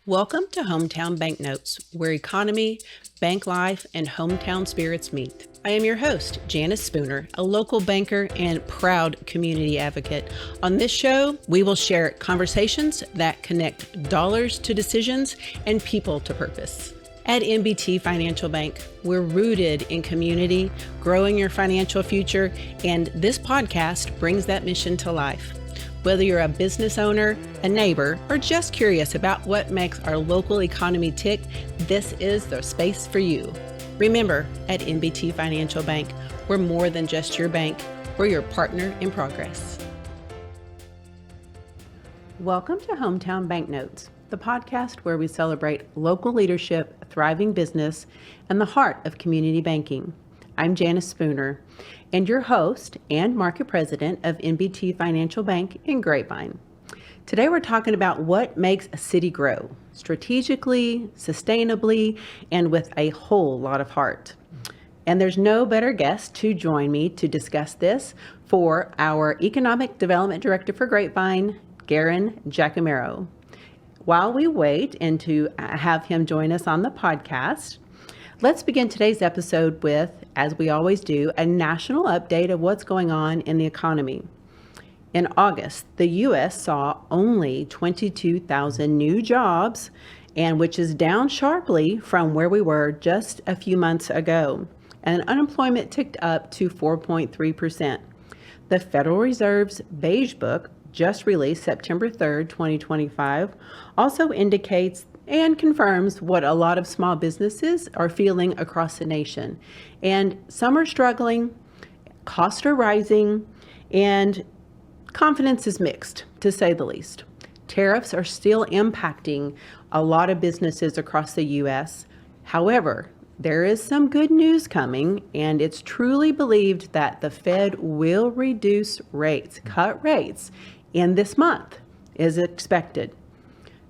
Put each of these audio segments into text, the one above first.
Welcome to Hometown Banknotes, where economy, bank life, and hometown spirits meet. I am your host, Janice Spooner, a local banker and proud community advocate. On this show, we will share conversations that connect dollars to decisions and people to purpose. At NBT Financial Bank, we're rooted in community, growing your financial future, and this podcast brings that mission to life. Whether you're a business owner, a neighbor, or just curious about what makes our local economy tick, this is the space for you. Remember, at NBT Financial Bank, we're more than just your bank, we're your partner in progress. Welcome to Hometown Banknotes, the podcast where we celebrate local leadership, thriving business, and the heart of community banking. I'm Janice Spooner, and your host and market president of NBT Financial Bank in Grapevine. Today we're talking about what makes a city grow strategically, sustainably, and with a whole lot of heart. And there's no better guest to join me to discuss this for our Economic Development Director for Grapevine, Garin Giacomarro. While we wait and to have him join us on the podcast, let's begin today's episode with, as we always do, a national update of what's going on in the economy. In August, the U.S. saw only 22,000 new jobs, and which is down sharply from where we were just a few months ago. And unemployment ticked up to 4.3%. The Federal Reserve's Beige Book, just released September 3rd, 2025, also indicates and confirms what a lot of small businesses are feeling across the nation. And some are struggling, costs are rising, and confidence is mixed, to say the least. Tariffs are still impacting a lot of businesses across the U.S. However, there is some good news coming, and it's truly believed that the Fed will reduce rates, cut rates, in this month, is expected.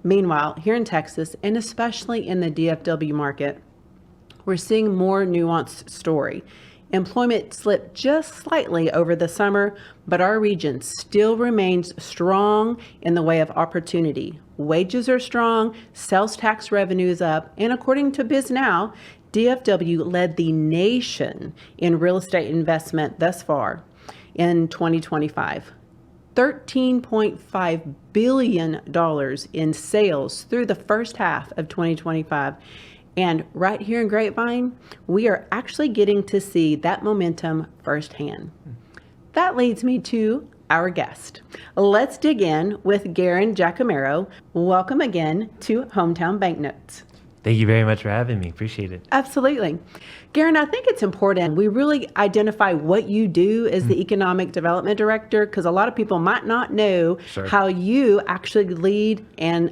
Meanwhile, here in Texas, and especially in the DFW market, we're seeing more nuanced story. Employment slipped just slightly over the summer, but our region still remains strong in the way of opportunity. Wages are strong, sales tax revenue is up, and according to BizNow, DFW led the nation in real estate investment thus far in 2025. $13.5 billion in sales through the first half of 2025. And right here in Grapevine, we are actually getting to see that momentum firsthand. That leads me to our guest. Let's dig in with Garin Giacomarro. Welcome again to Hometown Banknotes. Thank you very much for having me. Appreciate it. Absolutely. Garin, I think it's important we really identify what you do as the Economic Development Director, because a lot of people might not know how you actually lead and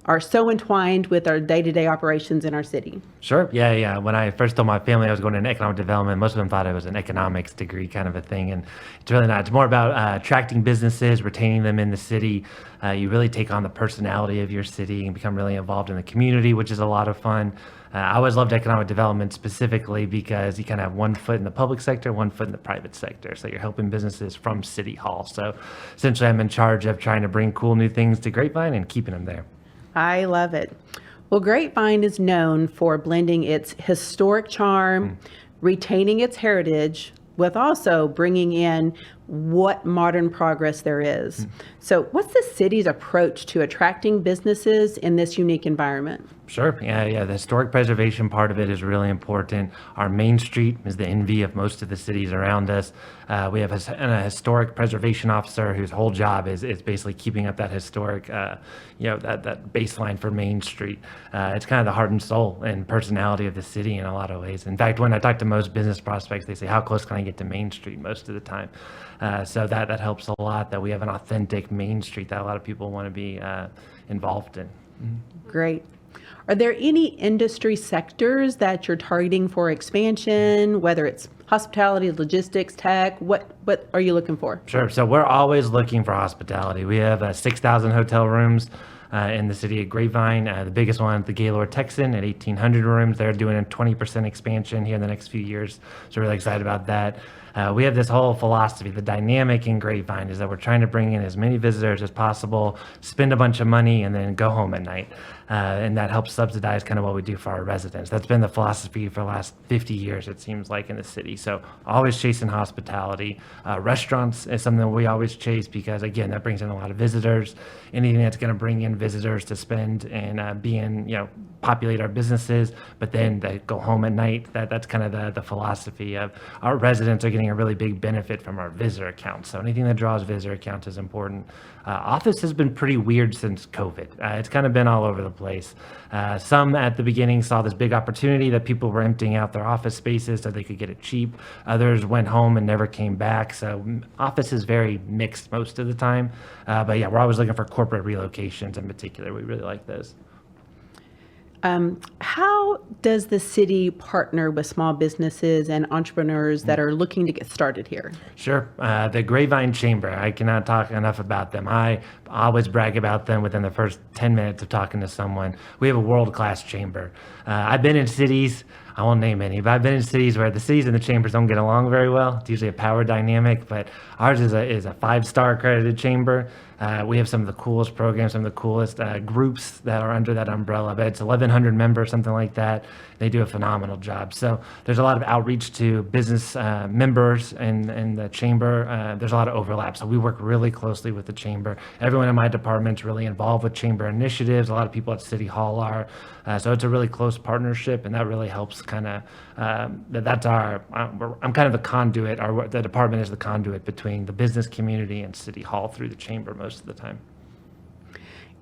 are so entwined with our day-to-day operations in our city. Sure. Yeah. When I first told my family I was going into economic development, most of them thought it was an economics degree kind of a thing. And it's really not. It's more about attracting businesses, retaining them in the city. You really take on the personality of your city and become really involved in the community, which is a lot of fun. I always loved economic development specifically because you kind of have one foot in the public sector, one foot in the private sector. So you're helping businesses from City Hall. So essentially I'm in charge of trying to bring cool new things to Grapevine and keeping them there. I love it. Well, Grapevine is known for blending its historic charm, retaining its heritage, with also bringing in what modern progress there is. So what's the city's approach to attracting businesses in this unique environment? Sure. Yeah. The historic preservation part of it is really important. Our main street is the envy of most of the cities around us. We have a historic preservation officer whose whole job is basically keeping up that historic, that baseline for Main Street. It's kind of the heart and soul and personality of the city in a lot of ways. In fact, when I talk to most business prospects, they say, how close can I get to Main Street most of the time? So that helps a lot, that we have an authentic Main Street that a lot of people want to be involved in. Great. Are there any industry sectors that you're targeting for expansion, whether it's hospitality, logistics, tech? What are you looking for? Sure. So we're always looking for hospitality. We have 6,000 hotel rooms. in the city of Grapevine. The biggest one, the Gaylord Texan at 1,800 rooms. They're doing a 20% expansion here in the next few years. So really excited about that. We have this whole philosophy. The dynamic in Grapevine is that we're trying to bring in as many visitors as possible, spend a bunch of money, and then go home at night. And that helps subsidize kind of what we do for our residents. That's been the philosophy for the last 50 years, it seems like, in the city. So always chasing hospitality. Restaurants is something that we always chase because, again, that brings in a lot of visitors. Anything that's going to bring in visitors to spend and populate our businesses, but then they go home at night. That's kind of the philosophy of our residents are getting a really big benefit from our visitor counts. So anything that draws visitor counts is important. Office has been pretty weird since COVID. It's kind of been all over the place. Some at the beginning saw this big opportunity that people were emptying out their office spaces so they could get it cheap. Others went home and never came back. So office is very mixed most of the time. But yeah, we're always looking for corporate relocations in particular. We really like those. How does the city partner with small businesses and entrepreneurs that are looking to get started here? Sure. The Grapevine Chamber, I cannot talk enough about them. I always brag about them within the first 10 minutes of talking to someone. We have a world-class chamber. I've been in cities, I won't name any, but I've been in cities where the cities and the chambers don't get along very well. It's usually a power dynamic, but ours is a 5-star accredited chamber. We have some of the coolest programs, some of the coolest groups that are under that umbrella. But it's 1,100 members, something like that. They do a phenomenal job. So there's a lot of outreach to business members in the chamber. There's a lot of overlap. So we work really closely with the chamber. Everyone in my department's really involved with chamber initiatives. A lot of people at City Hall are. So it's a really close partnership, and that really helps kind of, that's our, I'm kind of the conduit, or the department is the conduit between the business community and City Hall through the chamber most of the time.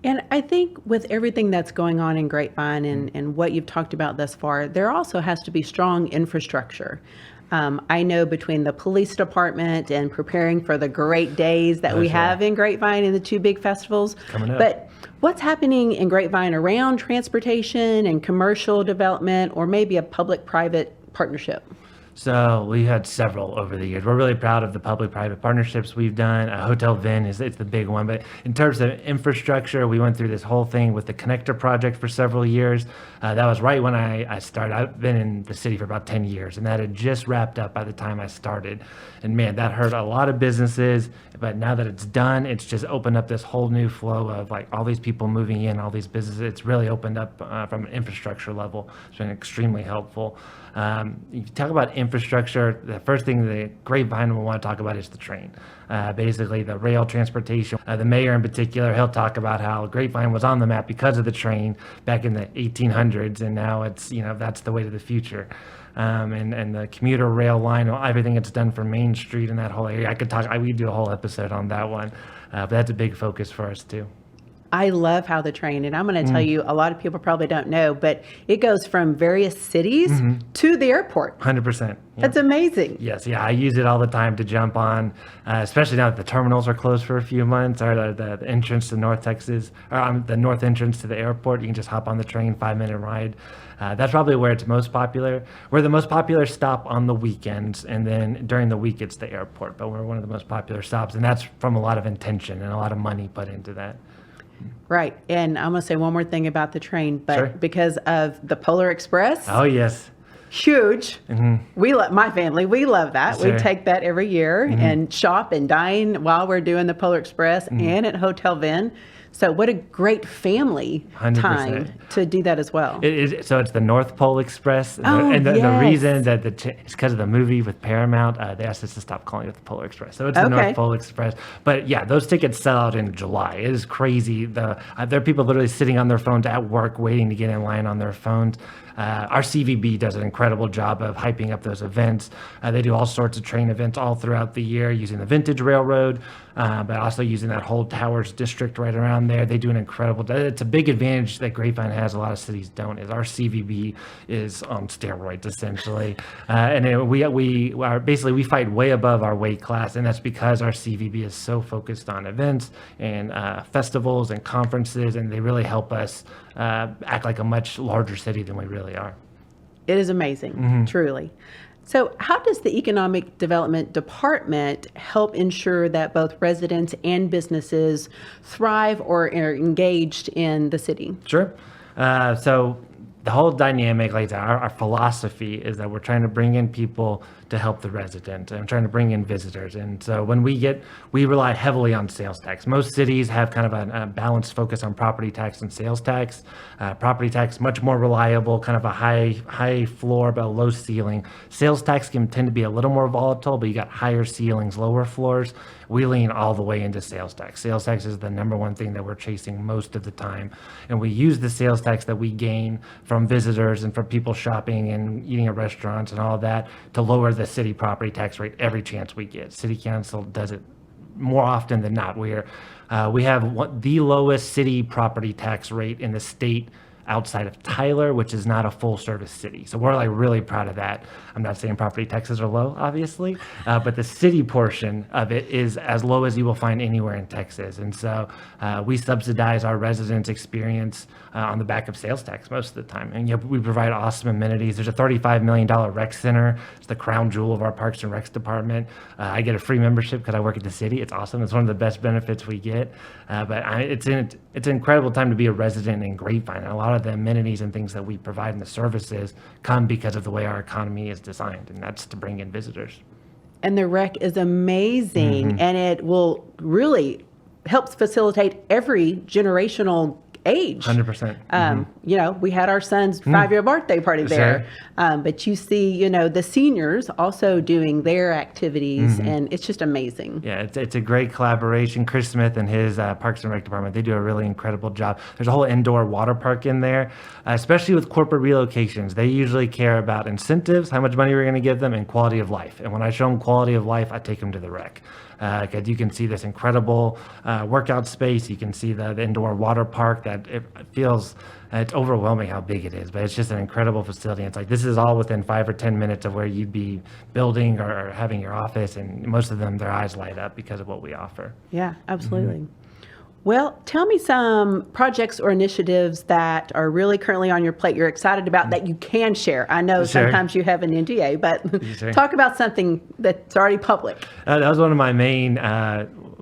And I think with everything that's going on in Grapevine and what you've talked about thus far, there also has to be strong infrastructure. I know between the police department and preparing for the great days that we have in Grapevine and the 2 big festivals. Coming up. But what's happening in Grapevine around transportation and commercial development, or maybe a public-private partnership? So we had several over the years. We're really proud of the public-private partnerships we've done. Hotel Vin it's the big one. But in terms of infrastructure, we went through this whole thing with the Connector project for several years. That was right when I started. I've been in the city for about 10 years, and that had just wrapped up by the time I started. And man, that hurt a lot of businesses. But now that it's done, it's just opened up this whole new flow of like all these people moving in, all these businesses. It's really opened up from an infrastructure level. It's been extremely helpful. You talk about infrastructure, the first thing the Grapevine will want to talk about is the train. Basically the rail transportation. The mayor in particular, he'll talk about how Grapevine was on the map because of the train back in the 1800s, and now it's, that's the way to the future. And the commuter rail line, everything that's done for Main Street and that whole area. We do a whole episode on that one, but that's a big focus for us too. I love how the train, and I'm going to tell you, a lot of people probably don't know, but it goes from various cities to the airport. 100%. Yeah. That's amazing. Yes, yeah, I use it all the time to jump on, especially now that the terminals are closed for a few months, or the entrance to North Texas, or the north entrance to the airport. You can just hop on the train, 5-minute ride. That's probably where it's most popular. We're the most popular stop on the weekends, and then during the week it's the airport, but we're one of the most popular stops, and that's from a lot of intention and a lot of money put into that. Right. And I'm going to say one more thing about the train, but Sure. because of the Polar Express, Oh, yes. huge. My family, we love that. Sure. We take that every year and shop and dine while we're doing the Polar Express and at Hotel Vin. So what a great family 100%. time to do that as well. So it's the North Pole Express. Oh, and the yes. reason that it's because of the movie with Paramount, they asked us to stop calling it the Polar Express. So it's the Okay. North Pole Express. But yeah, those tickets sell out in July. It is crazy. There are people literally sitting on their phones at work waiting to get in line on their phones. Our CVB does an incredible job of hyping up those events. They do all sorts of train events all throughout the year using the Vintage Railroad, but also using that whole Towers district right around there. They do an incredible, it's a big advantage that Grapevine has, a lot of cities don't, is our CVB is on steroids essentially. We fight way above our weight class, and that's because our CVB is so focused on events and festivals and conferences, and they really help us act like a much larger city than we really are. It is amazing, truly. So how does the Economic Development Department help ensure that both residents and businesses thrive or are engaged in the city? Sure. So the whole dynamic, like our philosophy is that we're trying to bring in people to help the resident and trying to bring in visitors. And so when we rely heavily on sales tax. Most cities have kind of a balanced focus on property tax and sales tax. Property tax, much more reliable, kind of a high floor, but a low ceiling. Sales tax can tend to be a little more volatile, but you got higher ceilings, lower floors. We lean all the way into sales tax. Sales tax is the number one thing that we're chasing most of the time. And we use the sales tax that we gain from visitors and from people shopping and eating at restaurants and all that to lower the city property tax rate every chance we get. City council does it more often than not. We have the lowest city property tax rate in the state outside of Tyler, which is not a full service city. So we're like really proud of that. I'm not saying property taxes are low, obviously, but the city portion of it is as low as you will find anywhere in Texas. And so we subsidize our residents' experience on the back of sales tax most of the time. And we provide awesome amenities. There's a $35 million rec center. It's the crown jewel of our Parks and Recs department. I get a free membership because I work at the city. It's awesome. It's one of the best benefits we get. It's an incredible time to be a resident in Grapevine. And a lot of the amenities and things that we provide and the services come because of the way our economy is designed, and that's to bring in visitors. And the rec is amazing, and it will really helps facilitate every generational age. 100%. We had our son's 5-year birthday party there, but you see, the seniors also doing their activities, and it's just amazing. Yeah, it's a great collaboration. Chris Smith and his Parks and Rec department, they do a really incredible job. There's a whole indoor water park in there, especially with corporate relocations. They usually care about incentives, how much money we're going to give them, and quality of life. And when I show them quality of life, I take them to the rec. Because you can see this incredible workout space. You can see the indoor water park that it feels, it's overwhelming how big it is, but it's just an incredible facility. It's like, this is all within 5 or 10 minutes of where you'd be building or having your office. And most of them, their eyes light up because of what we offer. Yeah, absolutely. Well, tell me some projects or initiatives that are really currently on your plate you're excited about that you can share. I know sometimes you have an NDA, but talk about something that's already public. That was one of my main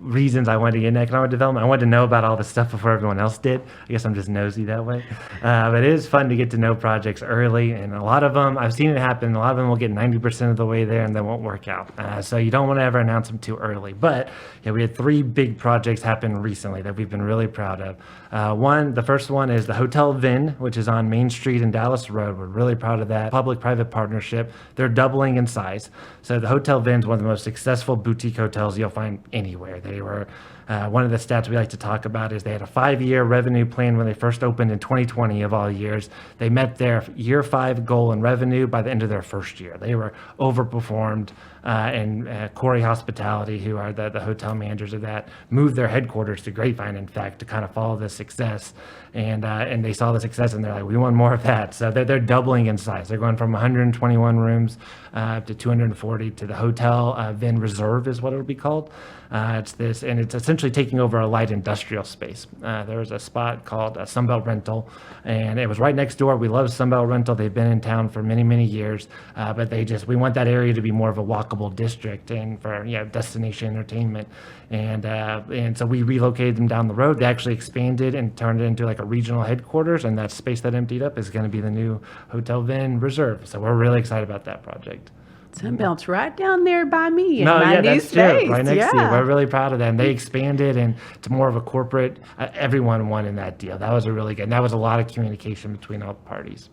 reasons I wanted to get in economic development. I wanted to know about all this stuff before everyone else did. I guess I'm just nosy that way. But it is fun to get to know projects early, and a lot of them, I've seen it happen, a lot of them will get 90% of the way there and they won't work out. So you don't want to ever announce them too early. But we had 3 big projects happen recently that we've been really proud of. The first one is the Hotel Vin, which is on Main Street and Dallas Road. We're really proud of that. Public-private partnership. They're doubling in size. So the Hotel Vin is one of the most successful boutique hotels you'll find anywhere. They were one of the stats we like to talk about is they had a 5-year revenue plan when they first opened in 2020 of all years. They met their year 5 goal in revenue by the end of their first year. They were overperformed, and Corey Hospitality, who are the hotel managers of that, moved their headquarters to Grapevine, in fact, to kind of follow this success. And they saw the success and they're like, we want more of that. So they're doubling in size. They're going from 121 rooms to 240 to the Hotel Vin Reserve is what it would be called. It's essentially taking over a light industrial space. There was a spot called Sunbelt Rental, and it was right next door. We love Sunbelt Rental. They've been in town for many, many years, but we want that area to be more of a walkable district and for destination entertainment. And so we relocated them down the road. They actually expanded and turned it into like a regional headquarters, and that space that emptied up is going to be the new Hotel Vin Reserve. So we're really excited about that project. Sunbelt's right down there by me in my new that's space. True. Right next to you. We're really proud of them. They expanded, and it's more of a corporate. Everyone won in that deal. That was that was a lot of communication between all parties.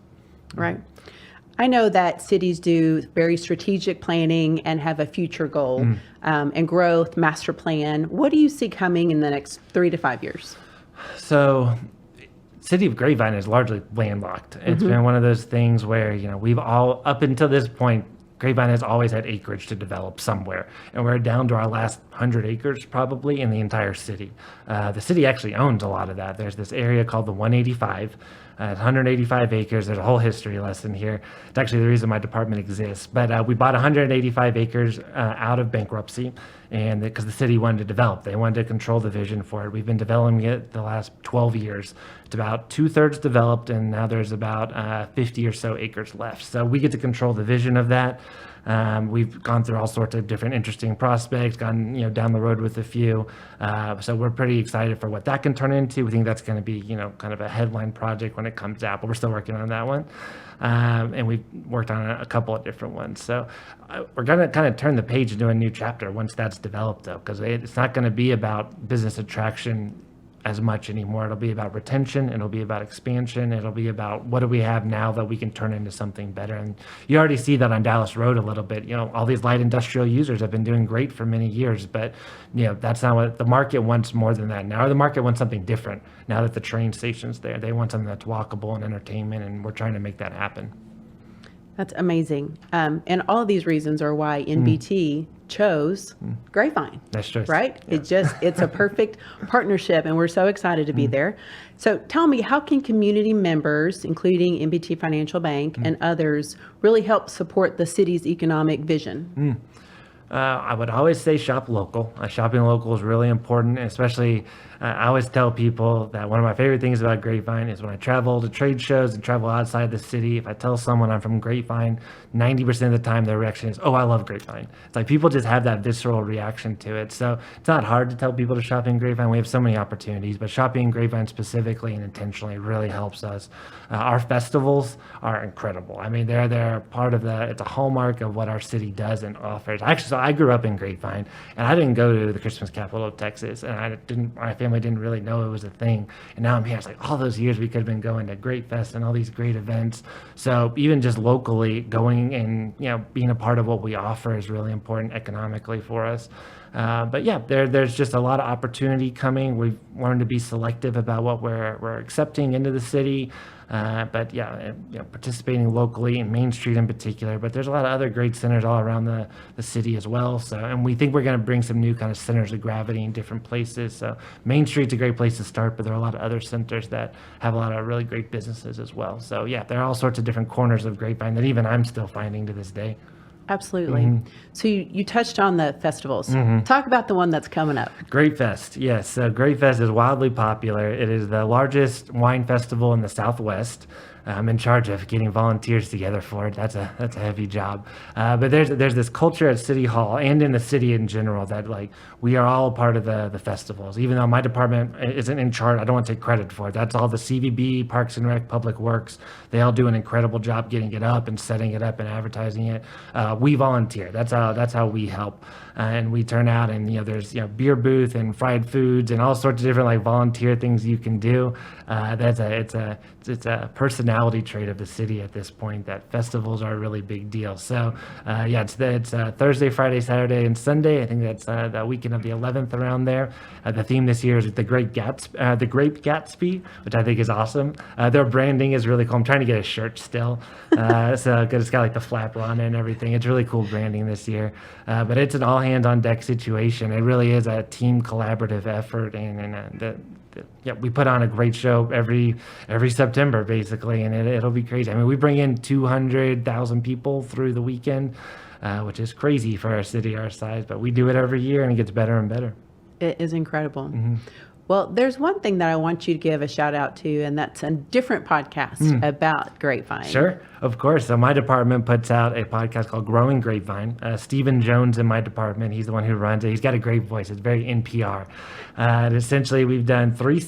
Right. I know that cities do very strategic planning and have a future goal and growth master plan. What do you see coming in the next 3 to 5 years? So, City of Grapevine is largely landlocked. It's been one of those things where we've all up until this point. Grapevine has always had acreage to develop somewhere, and we're down to our last 100 acres probably in the entire city. The city actually owns a lot of that. There's this area called the 185. It's 185 acres. There's a whole history lesson here. It's actually the reason my department exists. But we bought 185 acres out of bankruptcy, and because the city wanted to develop. They wanted to control the vision for it. We've been developing it the last 12 years. It's about 2/3 developed, and now there's about 50 or so acres left. So we get to control the vision of that. We've gone through all sorts of different interesting prospects, gone down the road with a few. So we're pretty excited for what that can turn into. We think that's going to be kind of a headline project when it comes out, but we're still working on that one. And we've worked on a couple of different ones. So we're going to kind of turn the page into a new chapter once that's developed, though, because it's not going to be about business attraction as much anymore. It'll be about retention. It'll be about expansion. It'll be about what do we have now that we can turn into something better. And you already see that on Dallas Road a little bit. All these light industrial users have been doing great for many years, but that's not what the market wants. More than that now. The market wants something different now that the train station's there. They want something that's walkable and entertainment, and we're trying to make that happen. That's amazing. And all of these reasons are why NBT chose Grapevine. That's true. Right? Yeah. It's a perfect partnership, and we're so excited to be there. So tell me, how can community members, including NBT Financial Bank and others, really help support the city's economic vision? I would always say shop local. Shopping local is really important, especially I always tell people that one of my favorite things about Grapevine is when I travel to trade shows and travel outside the city, if I tell someone I'm from Grapevine, 90% of the time their reaction is, oh, I love Grapevine. It's like people just have that visceral reaction to it. So it's not hard to tell people to shop in Grapevine. We have so many opportunities, but shopping in Grapevine specifically and intentionally really helps us. Our festivals are incredible. I mean, they're part of it's a hallmark of what our city does and offers. Actually, so I grew up in Grapevine, and I didn't go to the Christmas capital of Texas, and my family didn't really know it was a thing. And now I'm here. It's like all those years we could have been going to Great Fest and all these great events. So even just locally going and being a part of what we offer is really important economically for us. But yeah, there's just a lot of opportunity coming. We've learned to be selective about what we're accepting into the city. But yeah, participating locally in Main Street in particular, but there's a lot of other great centers all around the city as well. So, and we think we're going to bring some new kind of centers of gravity in different places. So Main Street's a great place to start, but there are a lot of other centers that have a lot of really great businesses as well. So yeah, there are all sorts of different corners of Grapevine that even I'm still finding to this day. Absolutely. So you touched on the festivals. Talk about the one that's coming up. Grape Fest, yes. So Grape Fest is wildly popular. It is the largest wine festival in the Southwest. I'm in charge of getting volunteers together for it. That's a heavy job. But there's this culture at City Hall and in the city in general that we are all a part of the festivals. Even though my department isn't in charge, I don't want to take credit for it. That's all the CVB, Parks and Rec, Public Works. They all do an incredible job getting it up and setting it up and advertising it. We volunteer. That's how we help. And we turn out and there's beer booth and fried foods and all sorts of different volunteer things you can do. It's a personality trait of the city at this point that festivals are a really big deal. So it's Thursday, Friday, Saturday, and Sunday. I think that's the weekend of the 11th around there. The theme this year is the Grape Gatsby, which I think is awesome. Their branding is really cool. I'm trying to get a shirt still, so it's got the flapper on it and everything. It's really cool branding this year, but it's an all hands on deck situation. It really is a team collaborative effort, and we put on a great show every September basically, and it'll be crazy. I mean, we bring in 200,000 people through the weekend, which is crazy for a city our size, but we do it every year and it gets better and better. It is incredible. Well, there's one thing that I want you to give a shout out to, and that's a different podcast about Grapevine. Sure, of course. So my department puts out a podcast called Growing Grapevine. Stephen Jones in my department, he's the one who runs it. He's got a great voice. It's very NPR. And essentially, we've done 3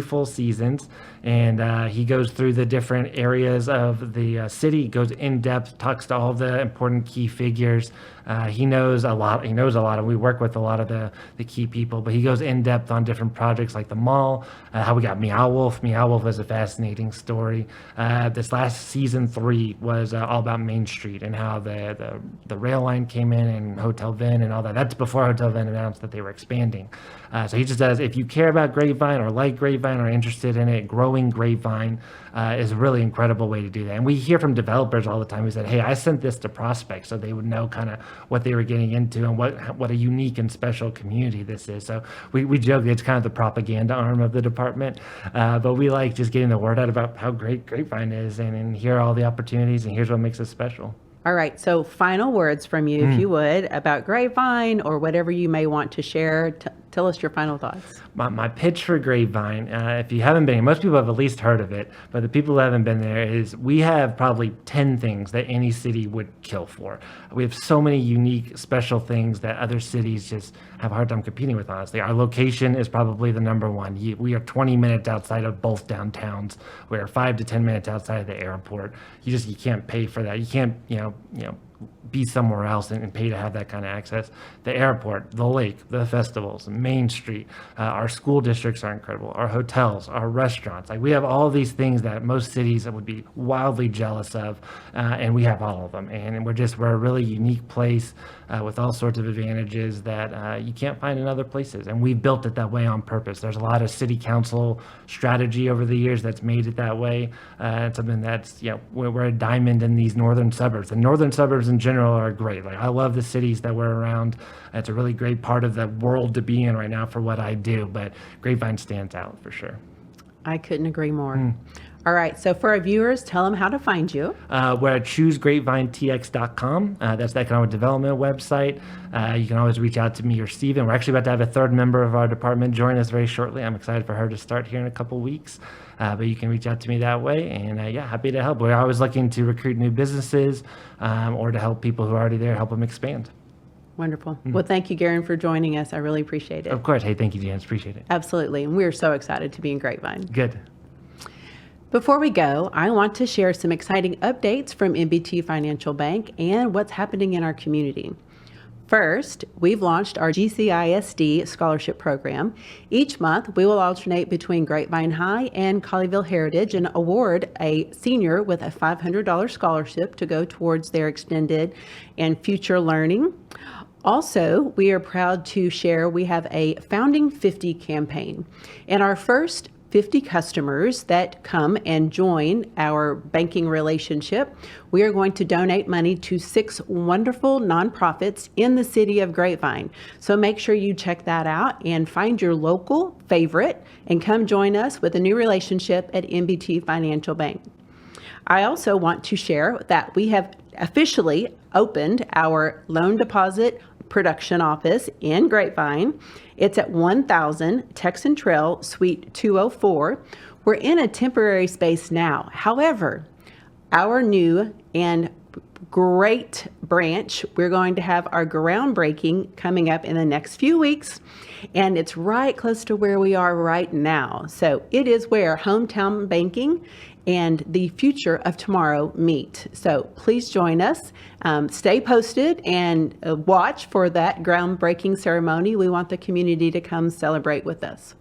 full seasons, and he goes through the different areas of the city, goes in depth, talks to all the important key figures. He knows a lot, and we work with a lot of the key people, but he goes in depth on different projects like the mall, how we got Meow Wolf. Meow Wolf is a fascinating story. This last season 3 was all about Main Street and how the rail line came in and Hotel Vin and all that. That's before Hotel Vin announced that they were expanding. So he just says, if you care about Grapevine or like Grapevine or interested in it, Growing Grapevine is a really incredible way to do that. And we hear from developers all the time who said, hey, I sent this to prospects so they would know kind of what they were getting into and what a unique and special community this is. So we joke it's kind of the propaganda arm of the department, but we like just getting the word out about how great Grapevine is and here are all the opportunities and here's what makes us special. All right. So final words from you, if you would, about Grapevine or whatever you may want to share Tell us your final thoughts. My pitch for Grapevine, if you haven't been, most people have at least heard of it, but the people who haven't been there is we have probably 10 things that any city would kill for. We have so many unique, special things that other cities just have a hard time competing with, honestly. Our location is probably the number one. We are 20 minutes outside of both downtowns. We are 5 to 10 minutes outside of the airport. You can't pay for that. You can't, be somewhere else and pay to have that kind of access. The airport, the lake, the festivals, Main Street, our school districts are incredible, our hotels, our restaurants. Like, we have all these things that most cities would be wildly jealous of, and we have all of them. And we're a really unique place with all sorts of advantages that you can't find in other places. And we built it that way on purpose. There's a lot of city council strategy over the years that's made it that way. It's something that's, we're a diamond in these northern suburbs. The northern suburbs in general are great. Like, I love the cities that we're around. It's a really great part of the world to be in right now for what I do, but Grapevine stands out for sure. I couldn't agree more. All right, so for our viewers, tell them how to find you. We're at choosegrapevinetx.com. That's the economic development website. You can always reach out to me or Steven. We're actually about to have a third member of our department join us very shortly. I'm excited for her to start here in a couple weeks. But you can reach out to me that way, and happy to help. We're always looking to recruit new businesses or to help people who are already there, help them expand. Wonderful. Well, thank you, Garin, for joining us. I really appreciate it. Of course. Hey, thank you, Janice. Appreciate it. Absolutely. And we're so excited to be in Grapevine. Good. Before we go, I want to share some exciting updates from NBT Financial Bank and what's happening in our community. First, we've launched our GCISD scholarship program. Each month, we will alternate between Grapevine High and Colleyville Heritage and award a senior with a $500 scholarship to go towards their extended and future learning. Also, we are proud to share we have a Founding 50 campaign, and our first 50 customers that come and join our banking relationship, we are going to donate money to 6 wonderful nonprofits in the city of Grapevine. So make sure you check that out and find your local favorite and come join us with a new relationship at NBT Financial Bank. I also want to share that we have officially opened our loan deposit production office in Grapevine. It's at 1000 Texan Trail, Suite 204. We're in a temporary space now. However, our new and great branch, we're going to have our groundbreaking coming up in the next few weeks, and it's right close to where we are right now. So it is where hometown banking and the future of tomorrow meet. So please join us. Stay posted and watch for that groundbreaking ceremony. We want the community to come celebrate with us.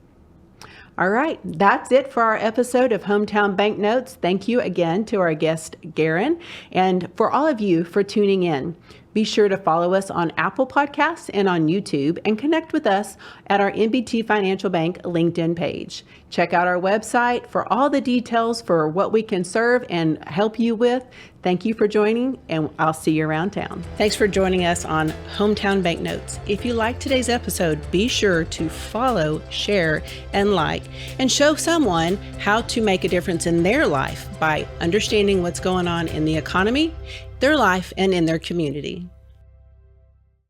All right, that's it for our episode of Hometown Banknotes. Thank you again to our guest, Garin, and for all of you for tuning in. Be sure to follow us on Apple Podcasts and on YouTube, and connect with us at our NBT Financial Bank LinkedIn page. Check out our website for all the details for what we can serve and help you with. Thank you for joining, and I'll see you around town. Thanks for joining us on Hometown Banknotes. If you liked today's episode, be sure to follow, share, and like, and show someone how to make a difference in their life by understanding what's going on in the economy, their life, and in their community.